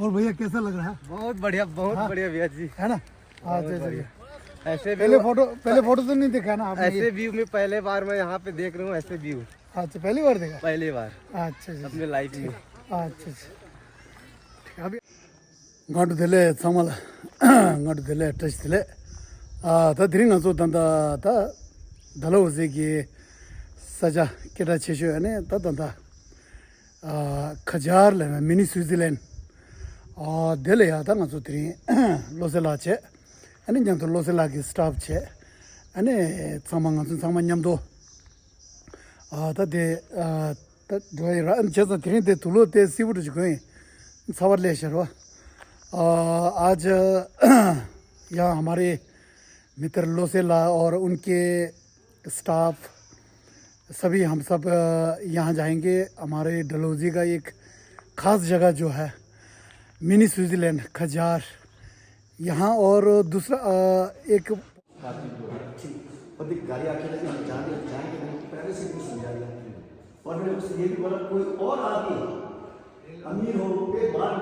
और भैया कैसा लग रहा है? बहुत बढ़िया भैया जी, है ना? अच्छा। ऐसे पहले फोटो तो नहीं देखा ना आपने? ऐसे व्यू में पहले बार मैं यहाँ पे देख रहा हूँ, ऐसे व्यू अच्छा, पहली बार देखा? पहली बार अच्छा अपने लाइफ में। अच्छा अभी गांडू दिले सामल गांडू दिले टच दिले ता धीरे ना तो दंदा ता धलो से कि सजा केटा छेशो है ने ता दंदा खजार ले मिनी स्विट्जरलैंड दिले या ता ना तो धीरे लोसेला छे अने जंग तो लोसेला की स्टाफ छे अने सामान न्याम दो ता दे ता दोई रान जैसा धीरे दे तुलो दे सीवुट जुगोई सवार ले शरवा आज यहाँ हमारे मित्र लोसेला और उनके स्टाफ सभी हम सब यहाँ जाएंगे। हमारे डलहौजी का एक ख़ास जगह जो है मिनी स्विट्ज़रलैंड खजार यहाँ, और दूसरा एक गाड़ी अकेले जाएंगे पहले से कुछ समझा दिया और मैंने उससे ये भी बोला कोई और आदमी अमीर हो के बाहर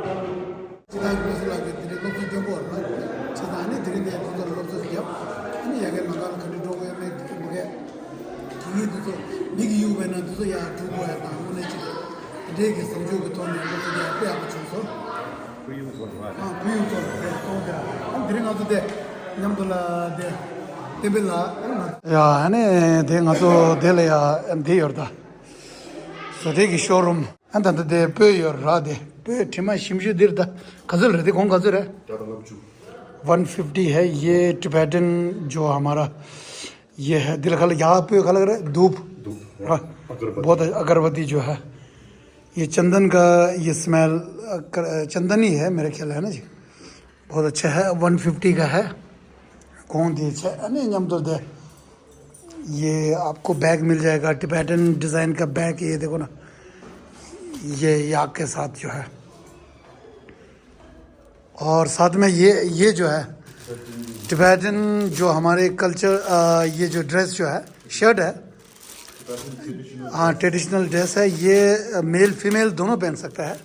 शोरूम खजल रहते कौन खजल है 150 है। ये टिबेटन जो हमारा ये है दिल खल यहाँ पे खा लग रहा है धूप बहुत अगरबत्ती जो है ये चंदन का ये स्मेल चंदन ही है मेरे ख्याल है ना जी, बहुत अच्छा है। 150 का है कौन दी नहीं जम तो दे ये आपको बैग मिल जाएगा टिबेटन डिज़ाइन का बैग, ये देखो ना ये याक के साथ जो है, और साथ में ये जो है टिबेटन जो हमारे कल्चर ये जो ड्रेस जो है शर्ट है, हाँ ट्रेडिशनल ड्रेस है। ये मेल फीमेल दोनों पहन सकता है।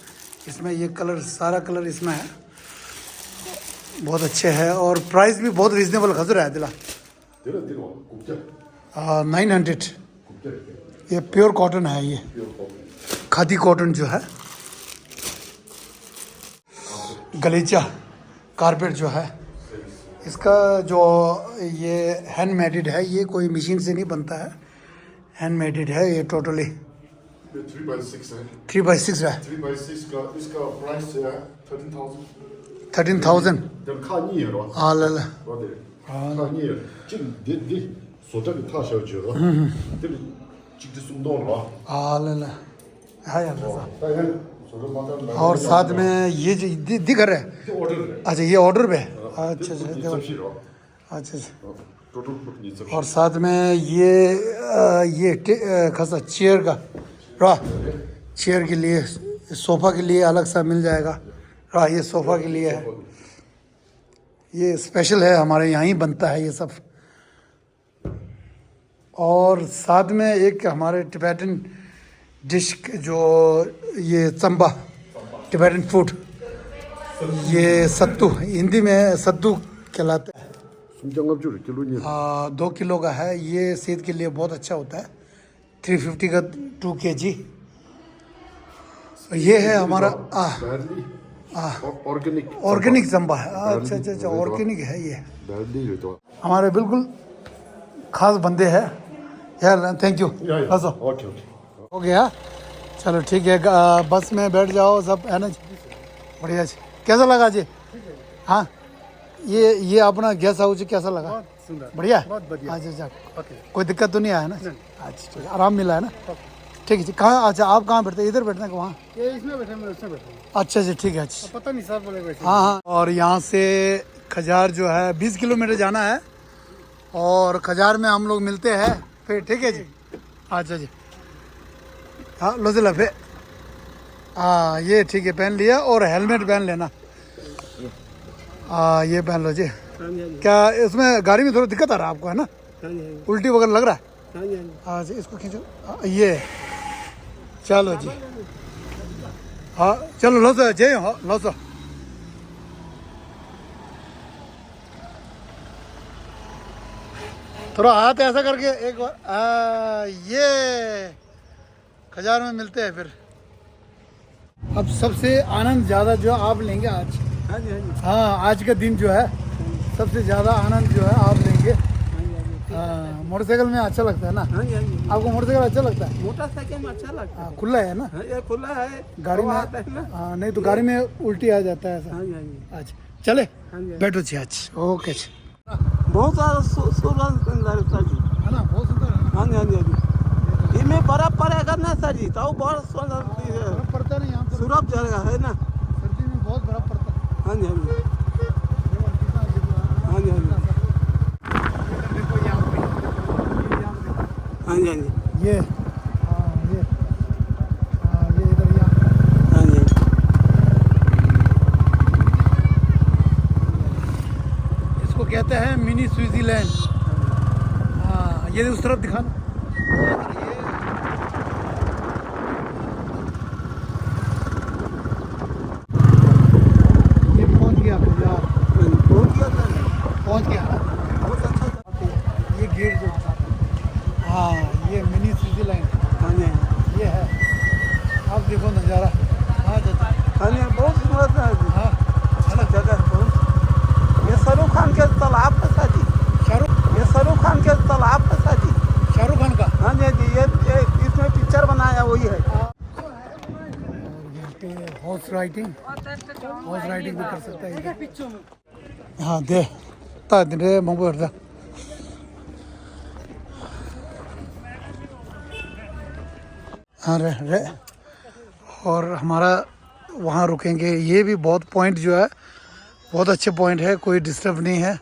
इसमें ये कलर सारा कलर इसमें है, बहुत अच्छे है और प्राइस भी बहुत रीजनेबल खजर है दिला 900। ये प्योर कॉटन है, ये खादी कॉटन जो है। गलीचा कारपेट जो है इसका जो ये हैंड मेडेड है, ये कोई मशीन से नहीं बनता है, हैंड मेडेड है ये टोटली। 3x6 है 3x6 है 3x6 का इसका प्राइस है 13,000 等看腻了啊来来我得看腻了这你所这个大小姐了这里这个松动了来来है यार大家所这马上 और साथ में ये जो दिख रहा है, अच्छा ये ऑर्डर पे अच्छा अच्छा और साथ में ये खासा चेयर का चेयर के लिए सोफ़ा के लिए अलग सा मिल जाएगा। ये सोफ़ा के लिए है, ये स्पेशल है हमारे यहाँ ही बनता है ये सब। और साथ में एक हमारे टिबेटन डिश जो ये चंबा टिबेटन फूड, ये सत्तू हिंदी में सत्तू कहलाता है। 2 किलो का है, ये सेहत के लिए बहुत अच्छा होता है। 350 का 2 kg। ये है हमारा ऑर्गेनिक चंबा है। अच्छा अच्छा अच्छा ऑर्गेनिक है ये, हमारे बिल्कुल खास बंदे हैं यार। थैंक यू हो गया, चलो ठीक है। बस में बैठ जाओ सब है ना जी, बढ़िया जी। कैसा लगा जी? हाँ ये अपना गेस्ट हाउस कैसा लगा? बढ़िया अच्छा अच्छा कोई दिक्कत तो नहीं आया ना? अच्छा ठीक है, आराम मिला है ना? ठीक है जी। कहाँ अच्छा आप कहाँ बैठते हैं? इधर बैठने को वहाँ इसमें बैठे मैं उसमें बैठा। अच्छा अच्छा ठीक है अच्छा पता नहीं सर बोले बैठे। हाँ हाँ। और यहाँ से खजार जो है 20 किलोमीटर जाना है और खजार में हम लोग मिलते हैं फिर, ठीक है जी। अच्छा जी हाँ लो से लफे हाँ ये ठीक है पहन लिया और हेलमेट पहन लेना। ये पहन लो जी। क्या इसमें गाड़ी में थोड़ा दिक्कत आ रहा है आपको है ना? उल्टी वगैरह लग रहा है? हाँ जी इसको खींचो ये चलो जी हाँ चलो लो सो जय लो सो थोड़ा हाथ ऐसा करके एक बार ये खजार में मिलते हैं फिर। अब सबसे आनंद ज़्यादा जो आप लेंगे आज, हाँ जी, हाँ जी, हाँ आज का दिन जो है सबसे ज़्यादा आनंद जो है आप लेंगे। हाँ, मोटरसाइकिल में अच्छा लगता है ना? हाँ जी, हाँ जी। आपको मोटरसाइकिल अच्छा लगता है? मोटरसाइकिल में अच्छा लगता हाँ, खुला है ना? है, ये खुला है, गाड़ी में हवा आता है ना। हाँ, नहीं तो गाड़ी में उल्टी आ जाता है ऐसा। हाँ जी, हाँ जी। अच्छा चले हाँ जी। बैठो जी आज। ओके जी। बहुत सारा सुंदर सर जी। है ना, बहुत सुंदर है। हाँ जी, हाँ जी, हाँ जी। इसमें बर्फ पड़ेगा ना सर जी, तो बहुत सुंदर बर्फ पड़ता नहीं यहाँ पर, सूरज जगह है ना। सर्दी में बहुत बर्फ पड़ता है। हाँ जी, हाँ जी, हाँ जी, हाँ जी, देखो यहाँ पे, हाँ जी, हाँ जी, ये हाँ ये इधर यहाँ हाँ जी। इसको कहते हैं मिनी स्विट्जरलैंड। हाँ ये उस तरफ दिखाना। ये पहुंच गया यार, पहुंच गया। बहुत अच्छा था। ये गेट जो था, हाँ ये मिनी स्विट्जरलैंड हाँ जी, ये है। आप देखो नज़ारा। हाँ चाचा, हाँ जी, बहुत सुंदर था जी। हाँ अच्छा जगह है बहुत। ये शाहरुख खान के तालाब का था जी। शाहरुख ये शाहरुख खान के तालाब का था जी। शाहरुख खान का। हाँ जी, हाँ जी, ये इसमें पिक्चर बनाया वही है। और यहाँ पे हॉर्स राइडिंग भी कर सकता है इधर। हाँ दे ता दे मंगो हरदा। हाँ रे और हमारा वहाँ रुकेंगे। ये भी बहुत पॉइंट जो है बहुत अच्छे पॉइंट है, कोई डिस्टर्ब नहीं है।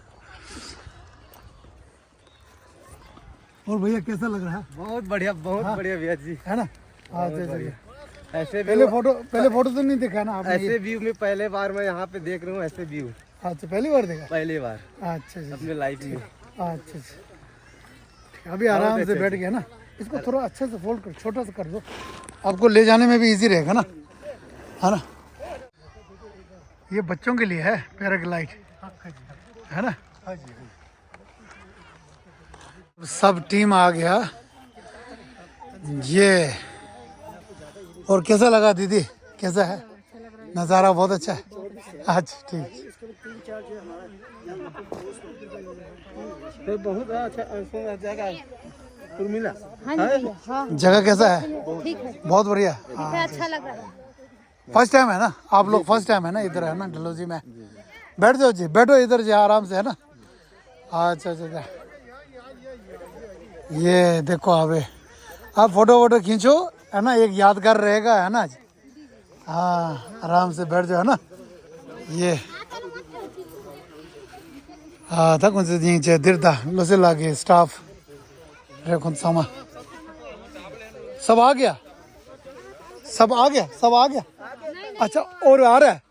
और भैया कैसा लग रहा है? बहुत बढ़िया, बहुत बढ़िया भैया जी। है ना? हाँ चलिए। ऐसे पहले फोटो तो नहीं देखा ना आपने? ऐसे व्यू में पहले बार मैं यहाँ पे देख रहा हूँ, ऐसे व्यू अच्छा पहली बार देखा? पहली बार अच्छा अच्छा अपने लाइफ में। अच्छा अच्छा। अभी आराम से बैठ गया ना। इसको थोड़ा अच्छे से फोल्ड कर, छोटा सा कर दो, आपको ले जाने में भी इजी रहेगा ना, है ना? ये बच्चों के लिए है पैराग्लाइड, है ना? सब टीम आ गया ये। और कैसा लगा दीदी, कैसा है नज़ारा? बहुत अच्छा है। अच्छा ठीक। बहुत अच्छा जगह है उर्मिला। हाँ जी, हाँ जगह कैसा है? ठीक है, बहुत बढ़िया। मुझे अच्छा लग रहा है। फर्स्ट टाइम है ना आप लोग? फर्स्ट टाइम है ना इधर, है ना डलहौजी में? बैठ जाओ जी, बैठो इधर जी आराम से, है ना? अच्छा अच्छा। ये देखो आप फोटो खींचो, है ना? एक यादगार रहेगा, है ना? हाँ आराम से बैठ जाओ, है ना? ये हाँ था कौन से दिरदा लोसे लागे स्टाफ रे कौन सामा सब आ गया, सब आ गया। अच्छा और आ रहा है?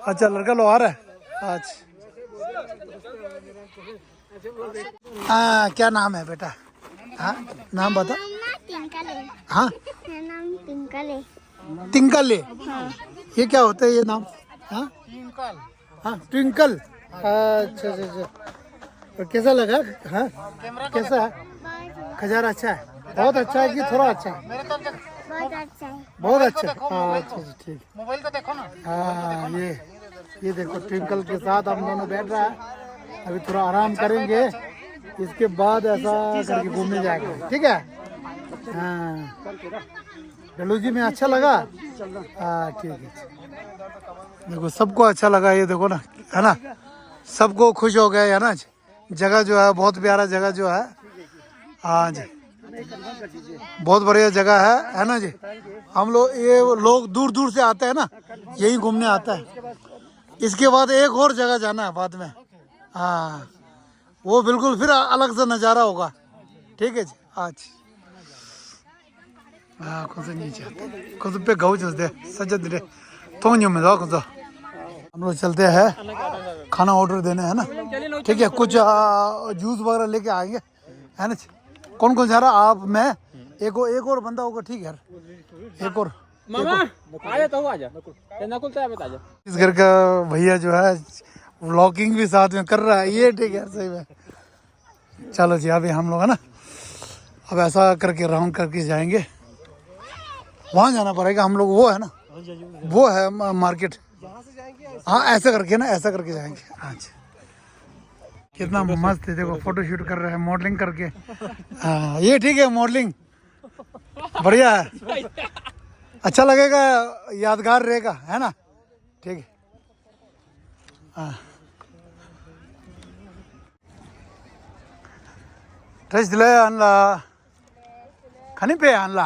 अच्छा लड़का लोग आ रहा है। अच्छा हाँ क्या नाम है बेटा? हाँ नाम बता। टिंकल है। हाँ मेरा नाम टिंकल है। टिंकल ये क्या होता है ये नाम? हाँ हाँ ट्विंकल। अच्छा अच्छा अच्छा। और कैसा लगा? हाँ कैसा है? खजारा अच्छा है? बहुत अच्छा है कि थोड़ा अच्छा है? बहुत अच्छा है। बहुत अच्छा। हाँ अच्छा अच्छा ठीक। मोबाइल को देखो ना। हाँ ये देखो ट्विंकल के साथ हम दोनों बैठ रहा है। अभी थोड़ा आराम करेंगे, इसके बाद ऐसा करके घूमने जाएंगे, ठीक है? हाँ डलहौजी में अच्छा लगा? हाँ ठीक है। देखो सबको अच्छा लगा, ये देखो ना, है ना? सबको खुश हो गए, है ना? जगह जो है बहुत प्यारा जगह जो है। हाँ जी बहुत बढ़िया जगह है ना जी? हम लोग ये लोग दूर दूर से आते हैं ना, यही घूमने आता है। इसके बाद एक और जगह जाना है बाद में। हाँ वो बिल्कुल फिर अलग सा नज़ारा होगा, ठीक है जी? आज हाँ खुद से नीचे आते खुद पे गाँव चलते सज्जद रे तो में जाओ खुद। हम लोग चलते हैं खाना ऑर्डर देने, है ना? ठीक है कुछ जूस वगैरह लेके आएंगे, है ना? कौन कौन जा रहा? आप, मैं, एक और बंदा होगा, ठीक है यार? एक और मामा आजा तो आजा नकुल से बता जा। इस घर का भैया जो है व्लॉगिंग भी साथ में कर रहा है, ये ठीक है सही में। चलो जी अभी हम लोग है ना अब ऐसा करके राउंड करके जाएंगे, वहाँ जाना पड़ेगा हम लोग, वो है ना वो है मार्केट, हाँ ऐसा करके ना ऐसा करके जाएंगे। हाँ जी कितना मस्त है देखो, फोटो शूट कर रहे हैं मॉडलिंग करके। हाँ ये ठीक है मॉडलिंग बढ़िया है, अच्छा लगेगा, यादगार रहेगा है ना, ठीक है। हाँ ड्रेस दिले अनला खानी पे अनला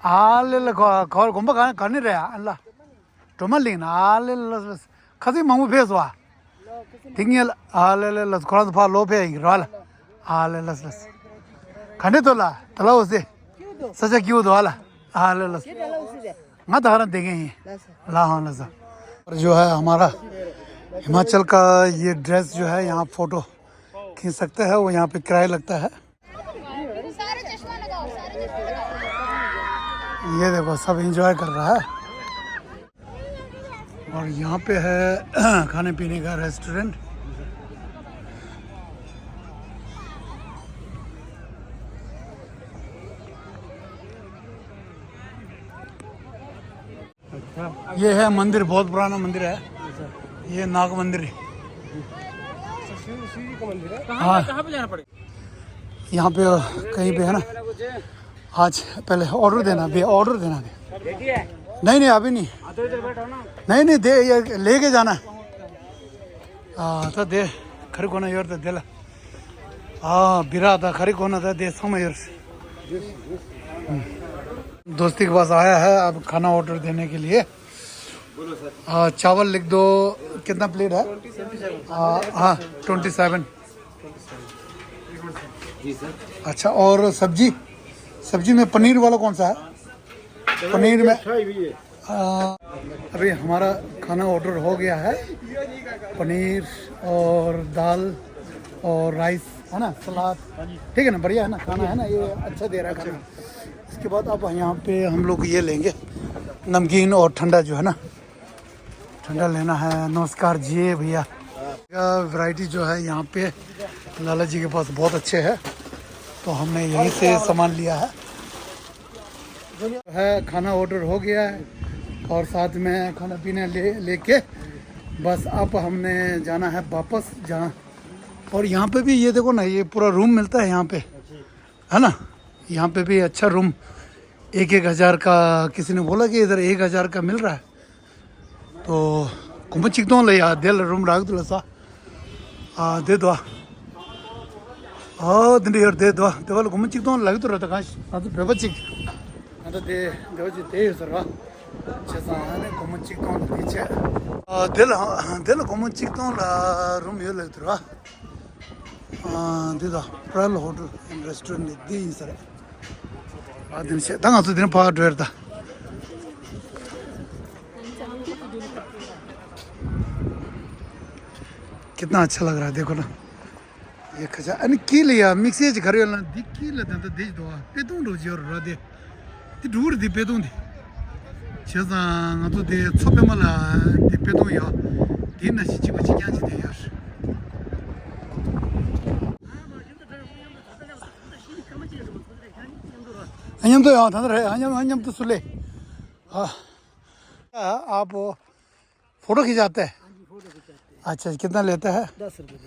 आले घर घुम्बा खानी रहे अनला टोमलिन आले खासी मामू फेस वा tinggal alele las koran fa lope ral alele las khane to la tala ose saja क्यों दो वाला alele मैं धारण देंगे ही लाहौन लजा। और जो है हमारा हिमाचल का ये ड्रेस जो है यहाँ फोटो खींच सकते हैं, वो यहाँ पे किराया लगता है। ये देखो सब एंजॉय कर रहा है। और यहाँ पे है खाने पीने का रेस्टोरेंट। ये है मंदिर, बहुत पुराना मंदिर है ये, नाग मंदिर। हाँ कहाँ पे जाना पड़ेगा? यहाँ पे कहीं पे है ना, आज पहले ऑर्डर देना भी, ऑर्डर देना भी। नहीं नहीं अभी नहीं, नहीं दे ये लेके जाना। हाँ तो दे खरी कोना यार तो दिला। हाँ बिरा था खरी कोना था दे समय यार। दोस्ती के पास आया है अब खाना ऑर्डर देने के लिए। चावल लिख दो, कितना प्लेट है? हाँ 27। अच्छा और सब्जी, सब्जी में पनीर वाला कौन सा है? पनीर में अभी हमारा खाना ऑर्डर हो गया है, पनीर और दाल और राइस है ना, सलाद, ठीक है ना, बढ़िया है ना खाना है ना, ये अच्छा दे रहा है खाना। इसके बाद अब यहाँ पे हम लोग ये लेंगे नमकीन और ठंडा जो है ना, ठंडा लेना है। नमस्कार जी भैया, वैरायटी जो है यहाँ पे लाला जी के पास बहुत अच्छे है, तो हमने यहीं से सामान लिया है। खाना ऑर्डर हो गया है और साथ में खाना पीना लेके बस अब हमने जाना है वापस जहाँ। और यहाँ पे भी ये देखो ना, ये पूरा रूम मिलता है यहाँ पे है ना, यहाँ पे भी अच्छा रूम 1,000 का, किसी ने बोला कि इधर 1,000 का मिल रहा है। तो कुछ चिक तो ले यार दिल रूम डाक तो लसा दे दो दिन यार दे दो तो वाले कुछ चिक तो लग तो रहता काश तो बेबा चिक तो दे देव जी दे सर वाह जैसा है कुछ चिक तो नीचे दिल दिल कुछ चिक तो रूम ये लग रहा दे दो प्रल hotel and restaurant they sir दिन से तंग तो दिन पा ड्रेर था। कितना अच्छा लग रहा है देखो ना, ये खजा अने की लिया मिक्सी च खरे ना दिखी लेते तो देख दो पेतू रोजी और रदे ती दूर दी पेतू दी छजा तो दे छोपे मला दी पेतू या दिन न चिची बची क्या दे यार। अन्यम तो यहाँ था रे, अन्यम तो सुले। हाँ आप फोटो खिंचाते हैं? अच्छा कितना लेता है? 10 रुपये।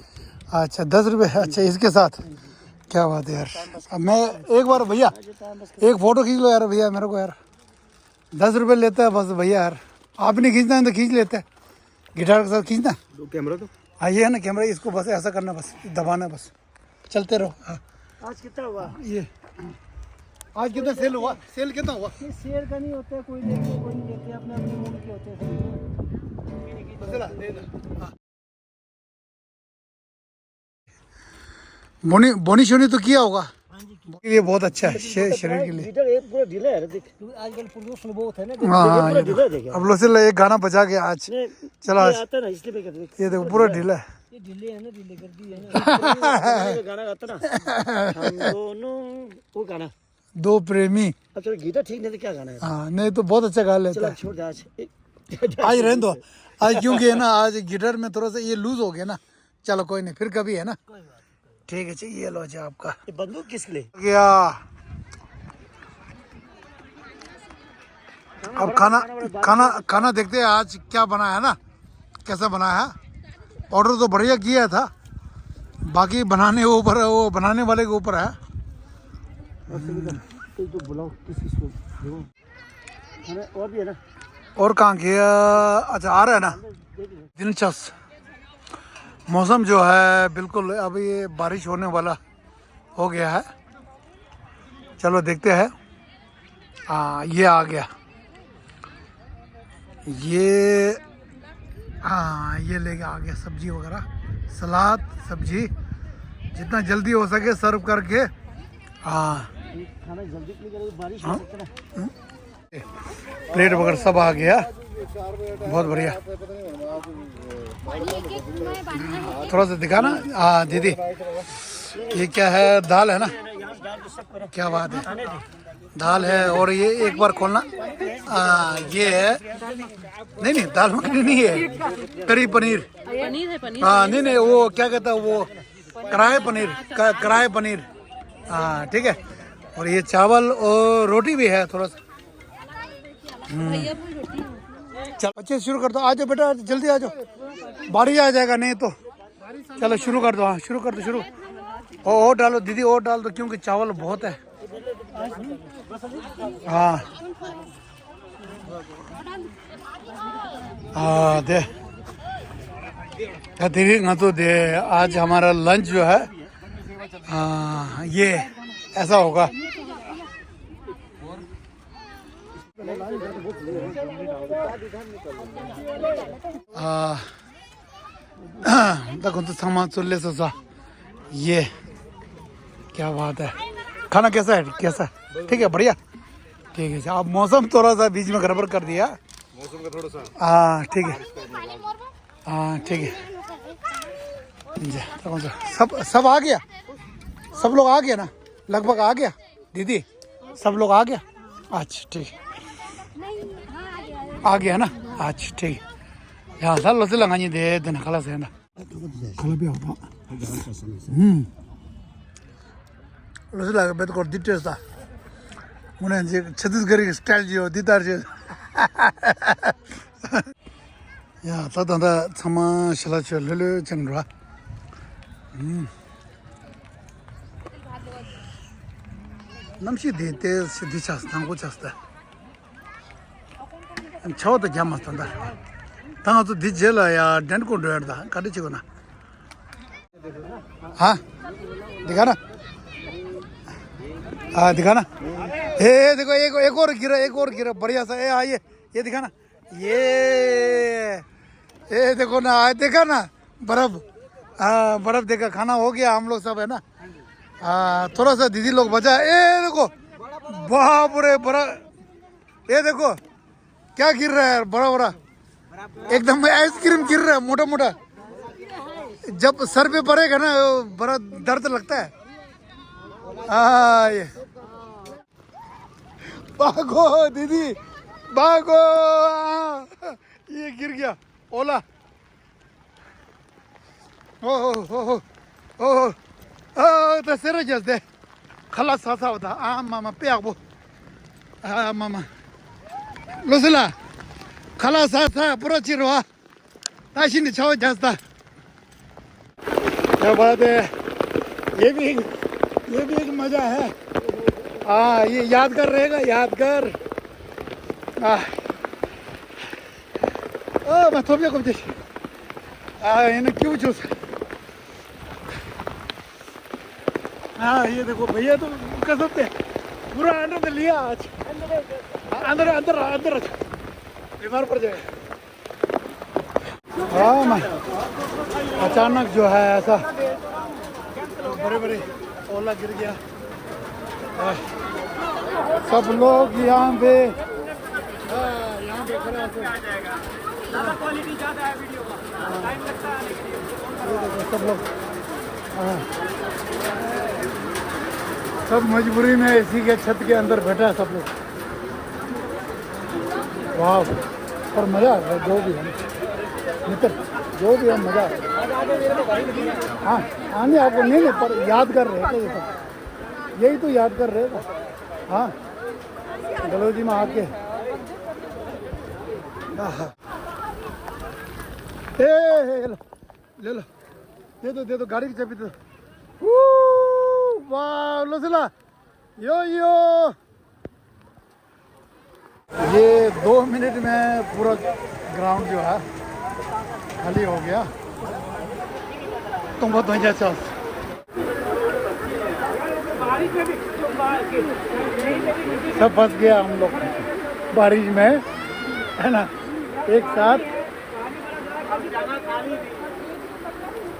अच्छा 10 रुपये, अच्छा इसके साथ क्या बात है यार। अब मैं एक बार भैया एक फ़ोटो खींच लो यार भैया मेरे को यार, 10 रुपये लेता है बस भैया यार। आप नहीं खींचना है तो खींच लेते हैं, गिटार के साथ खींचना। कैमरा तो हाँ ये है ना कैमरा, इसको बस ऐसा करना, बस दबाना, बस चलते रहो। हाँ आज कितना हुआ? ये आज कितना सेल हुआ? सेल कितना हुआ? शेयर का नहीं होता है, कोई लेते कोई नहीं लेते, अपने अपने मूड के होते हैं। बोनी बोनी शोनी तो किया होगा, ये बहुत अच्छा है शरीर के लिए। पूरा ढीला है देख, आजकल पोल्यूशन बहुत है ना। हाँ अब लोग एक गाना बजा के आज चला आता ना इसलिए कहते हैं ये देखो पूरा ढीला है। ये ढीले है ना, ढीले कर दी है ना। गाना गाता ना हम दोनों, वो गाना दो प्रेमी। अब चलो गीता ठीक नहीं तो क्या गाना है? हाँ नहीं तो बहुत अच्छा गा लेता है। छोड़ दे आज आज रहने दो आज, क्योंकि है ना आज गिटार में थोड़ा सा ये लूज हो गया ना, चलो कोई नहीं फिर कभी है ना। ठीक है जी, ये लो जी आपका ये बंदूक किस लिए? गया। अब खाना खाना खाना देखते हैं आज क्या बना है ना, कैसा बना है। ऑर्डर तो बढ़िया किया था, बाकी बनाने के ऊपर है, वो बनाने वाले के ऊपर है। तो बुलाओ किसी को और भी है ना। और कहाँ गया? अच्छा आ रहा है ना। दिलचस्प मौसम जो है बिल्कुल, अभी ये बारिश होने वाला हो गया है। चलो देखते हैं। हाँ ये आ गया, ये हाँ ये लेके आ गया सब्जी वगैरह, सलाद सब्जी, जितना जल्दी हो सके सर्व करके। हाँ खाना जल्दी नहीं करेगी, बारिश हो सकता है। प्लेट वगैरह सब आ गया, बहुत बढ़िया। थोड़ा सा दिखाना। हाँ दीदी, ये क्या है? दाल है ना? क्या बात है, दाल है। और ये एक बार खोलना। ये है, नहीं नहीं दाल मखनी नहीं है, करी पनीर। पनीर है, पनीर। हाँ नहीं नहीं, वो क्या कहता है वो, कढ़ाई पनीर, कढ़ाई पनीर। हाँ ठीक है। और ये चावल और रोटी भी है थोड़ा सा। चल बच्चे शुरू कर दो, आ जाओ बेटा जल्दी आ जाओ, बारिश आ जाएगा नहीं तो। चलो शुरू कर दो। हाँ शुरू कर दो, शुरू। और डालो दीदी, और डाल दो क्योंकि चावल बहुत है। हाँ हाँ दे दीदी ना तो दे। आज हमारा लंच जो है ये ऐसा होगा। देखो तो सामान चुल्ले से सा, ये क्या बात है। खाना कैसा है? कैसा है? ठीक है, बढ़िया। ठीक है। अब मौसम थोड़ा सा बीच में गड़बड़ कर दिया मौसम का थोड़ा सा। हाँ ठीक है। हाँ ठीक है। सब आ गया, सब लोग आ गया ना, लगभग आ गया दीदी, सब लोग आ गया। अच्छा ठीक है, आ गया ना। अच्छा ठीक है। 야, 살로 쓸랑하니 돼. 되나 갈라서 한다. 갈라비 아파. 로슬라가 배도 디테스다. 오늘 이제 छत्तीसगढ़ी स्टाइल जो दीदार जो। 야, 다다다 참아 실라쳐 르르 정라. 남시 데테 시디차스 당고 차스다. 저도 잠았던다. तंग तो दिख जेला या डेंट को डेढ़ था काटे चिको ना। हाँ दिखा ना। हाँ दिखा ना। देखो एक और गिरा बढ़िया सा। ये दिखा ना। ये देखो ना, देखा ना बर्फ। हाँ बर्फ देखा, खाना हो गया हम लोग सब है ना। हाँ थोड़ा सा दीदी लोग बचा। देखो बाप रे बर्फ, ये देखो क्या गिर रहा है, बड़ा बड़ा एकदम आइसक्रीम गिर रहा है, मोटा मोटा। जब सर पे पड़ेगा ना बड़ा दर्द लगता है। ये भागो दीदी भागो। ये गिर गया ओला। तो सिर जल्दे खला सासा होता। मामा पे आबो। मामा लोसला खला सासा पूरा चिरवा ताशी ने छाव जास्ता। क्या बात है, ये भी एक मजा है। ये यादगार रहेगा, यादगार। मैं थोपिया को देख। इन्हें क्यों चूस। ये देखो भैया तो कसम पे पूरा अंडर में लिया आज। अंदर बीमार पड़ जाए। हाँ ना, अचानक जो है ऐसा बड़े ओला गिर गया। सब लोग यहाँ पे खड़े होते हैं। क्वालिटी ज़्यादा है वीडियो का, टाइम लगता है। सब लोग सब मजबूरी में इसी के छत के अंदर बैठा है सब लोग। वाह, और मजा आ रहा है। जो भी है मित्र जो भी है मज़ा आ रहा है। हाँ आने आपको नहीं पर याद कर रहे थे ये सब, यही तो याद कर रहे थे। हाँ डलहौजी में आके ले लो दे दो गाड़ी की चाबी दे दो। वाह लोसिला यो ये 2 मिनट में पूरा ग्राउंड जो है खाली हो गया। तुम बहुत बढ़िया चल सब फंस गया हम लोग बारिश में, है ना, एक साथ।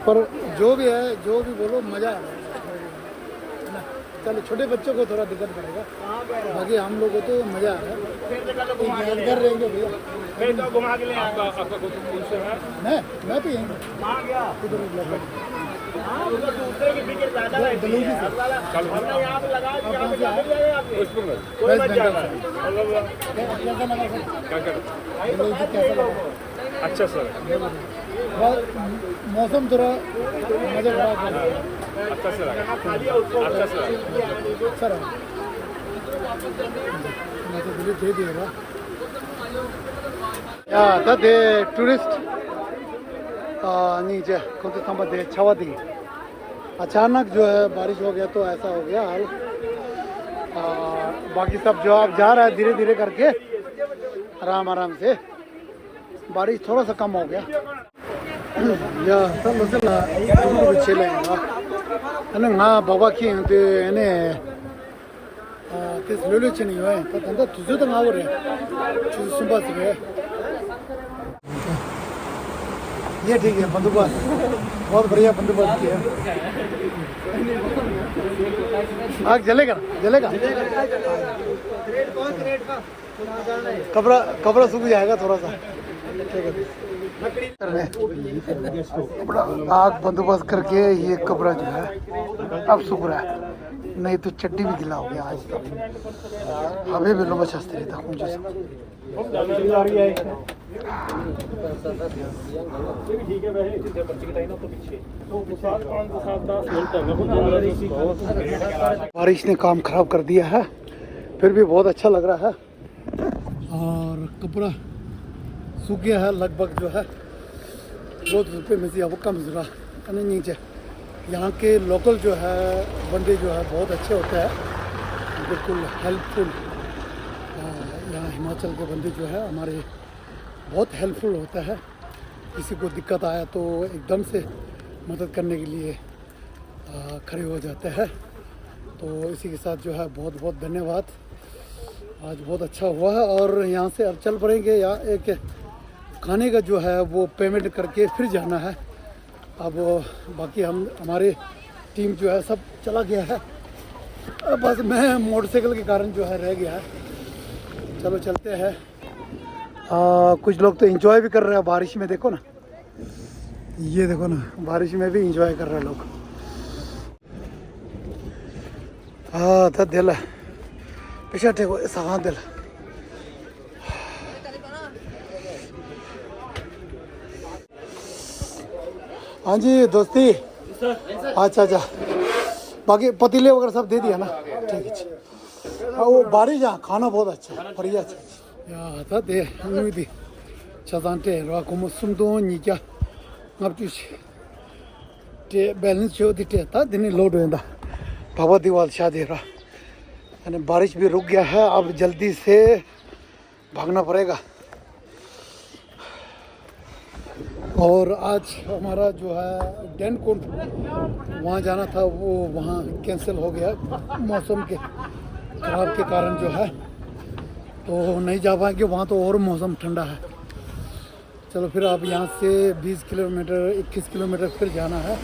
पर जो भी है जो भी बोलो मज़ा आ रहा है ना। चलो छोटे बच्चों को थोड़ा दिक्कत पड़ेगा, बाकी हम लोग को तो मज़ा आ रहा है। यादगार रहेंगे भैया। मैं तो यहीं अच्छा सर, मौसम थोड़ा मज़ा खराब है। अच्छा सर, अच्छा सर मैं तो बिल्कुल दे दिएगा या दे टूरिस्ट नीचे कौन सा संबंध है छवादी। अचानक जो है बारिश हो गया तो ऐसा हो गया हाल। बाकी सब जो आप जा रहा है धीरे धीरे करके आराम से, बारिश थोड़ा सा कम हो गया या सब मसला चलेगा है ना। बाबा की ने किस लोले चनी हुए तो तंदा तुझे तो ना हो रहे तुझे सुबह से ये ठीक है बंदोबस्त, बहुत बढ़िया बंदोबस्त किया। आग जलेगा कपड़ा सूख जाएगा थोड़ा सा, आग बंदोबस्त करके ये कपड़ा जो है अब सूख रहा है, नहीं तो चड्डी भी गिला हो गया आज तक। हमें भी लो बचाते रहता हूँ बारिश ने काम खराब कर दिया है, फिर भी बहुत अच्छा लग रहा है। और कपड़ा सूख गया है लगभग जो है। बहुत रुपये में से अब कम जुड़ा नीचे। यहाँ के लोकल जो है बंदे जो है बहुत अच्छे होते हैं, बिल्कुल हेल्पफुल। यहाँ हिमाचल के बंदे जो है हमारे बहुत हेल्पफुल होता है। किसी को दिक्कत आया तो एकदम से मदद करने के लिए खड़े हो जाते हैं। तो इसी के साथ जो है बहुत बहुत धन्यवाद। आज बहुत अच्छा हुआ है और यहाँ से अब चल पड़ेंगे। यहाँ एक खाने का जो है वो पेमेंट करके फिर जाना है। अब बाकी हमारे टीम जो है सब चला गया है, बस मैं मोटरसाइकिल के कारण जो है रह गया है। चलो चलते हैं। कुछ लोग तो एंजॉय भी कर रहे हैं बारिश में, देखो ना, ये देखो ना, बारिश में भी एंजॉय कर रहे हैं लोग। था दिल पीछे टेको सहा दिल। हाँ जी दोस्ती, अच्छा बाकी पतीले वगैरह सब दे दिया ना, ठीक है। वो बारिश यहाँ खाना बहुत अच्छा बढ़िया या था दे दी चदानते राकुम सुमदो निका ngapti te balance show दिते था दिन लोड होता बाबा दीवाल शादी रहा। यानी बारिश भी रुक गया है, अब जल्दी से भागना पड़ेगा। और आज हमारा जो है डेनकुंड वहाँ जाना था, वो वहाँ कैंसिल हो गया मौसम के खराब के कारण जो है, तो नहीं जा पाएंगे वहाँ, तो और मौसम ठंडा है। चलो फिर अब यहाँ से 20 किलोमीटर 21 किलोमीटर फिर जाना है।